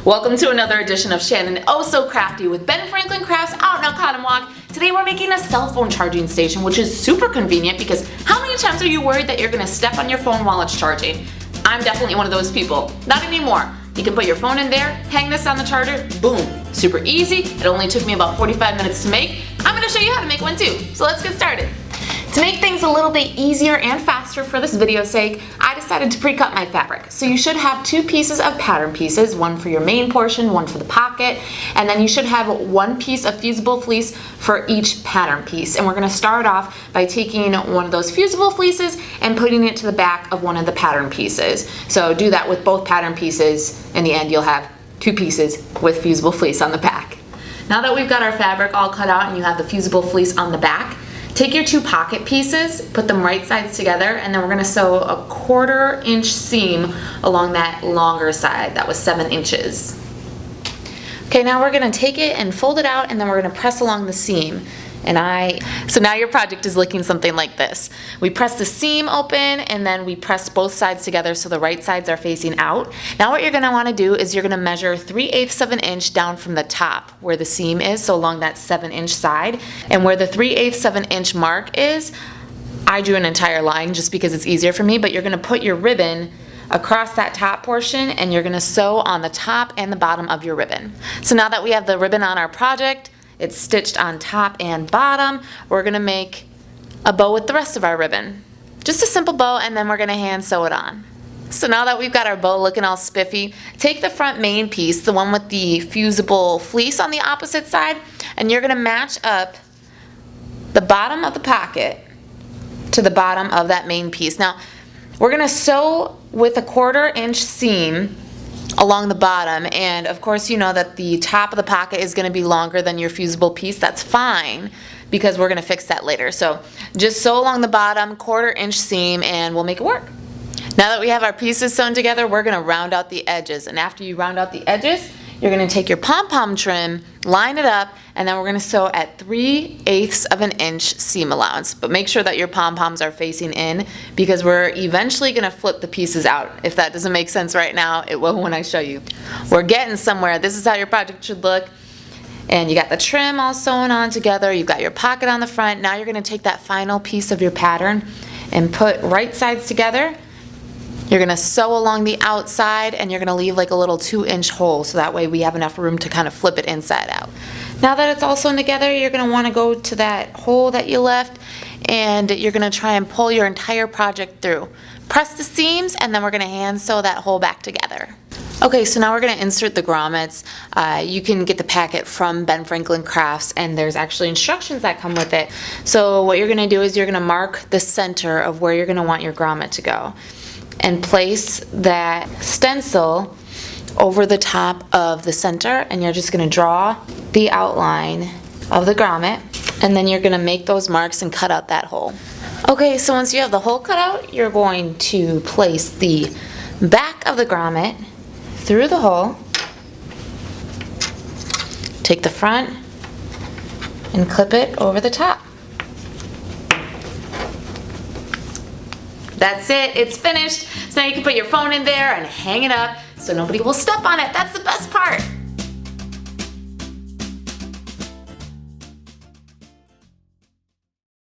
Welcome to another edition of Shannon Oh So Crafty with Ben Franklin Crafts out in Oconomowoc. Today we're making a cell phone charging station, which is super convenient because how many times are you worried that you're going to step on your phone while it's charging? I'm definitely one of those people. Not anymore. You can put your phone in there, hang this on the charger, boom. Super easy. It only took me about 45 minutes to make. I'm going to show you how to make one too. So let's get started. To make things a little bit easier and faster for this video's sake, I decided to pre-cut my fabric. So you should have two pieces of pattern pieces, one for your main portion, one for the pocket, and then you should have one piece of fusible fleece for each pattern piece. And we're going to start off by taking one of those fusible fleeces and putting it to the back of one of the pattern pieces. So do that with both pattern pieces. In the end, you'll have two pieces with fusible fleece on the back. Now that we've got our fabric all cut out and you have the fusible fleece on the back, take your two pocket pieces, put them right sides together, and then we're going to sew a 1/4 inch seam along that longer side. That was 7 inches. Okay, now we're going to take it and fold it out, and then we're going to press along the seam. So now your project is looking something like this. We press the seam open, and then we press both sides together so the right sides are facing out. Now what you're going to want to do is you're going to measure 3/8 of an inch down from the top where the seam is, so along that 7-inch side. And where the 3/8 of an inch mark is, I drew an entire line just because it's easier for me, but you're going to put your ribbon across that top portion and you're going to sew on the top and the bottom of your ribbon. So now that we have the ribbon on our project, it's stitched on top and bottom, we're going to make a bow with the rest of our ribbon. Just a simple bow, and then we're going to hand sew it on. So now that we've got our bow looking all spiffy, take the front main piece, the one with the fusible fleece on the opposite side, and you're going to match up the bottom of the pocket to the bottom of that main piece. Now, we're going to sew with a 1/4 inch seam along the bottom, and of course you know that the top of the pocket is going to be longer than your fusible piece. That's fine because we're going to fix that later. So just sew along the bottom, 1/4 inch seam, and we'll make it work. Now that we have our pieces sewn together, we're going to round out the edges, and after you round out the edges, you're going to take your pom-pom trim, line it up, and then we're going to sew at 3/8 of an inch seam allowance. But make sure that your pom-poms are facing in because we're eventually going to flip the pieces out. If that doesn't make sense right now, it will when I show you. We're getting somewhere. This is how your project should look. And you got the trim all sewn on together. You've got your pocket on the front. Now you're going to take that final piece of your pattern and put right sides together. You're going to sew along the outside, and you're going to leave like a little 2-inch hole so that way we have enough room to kind of flip it inside out. Now that it's all sewn together, you're going to want to go to that hole that you left, and you're going to try and pull your entire project through. Press the seams, and then we're going to hand sew that hole back together. Okay, so now we're going to insert the grommets. You can get the packet from Ben Franklin Crafts, and there's actually instructions that come with it. So what you're going to do is you're going to mark the center of where you're going to want your grommet to go, and place that stencil over the top of the center, and you're just going to draw the outline of the grommet, and then you're going to make those marks and cut out that hole. Okay, so once you have the hole cut out, you're going to place the back of the grommet through the hole, take the front, and clip it over the top. That's it, it's finished. So now you can put your phone in there and hang it up so nobody will step on it. That's the best part.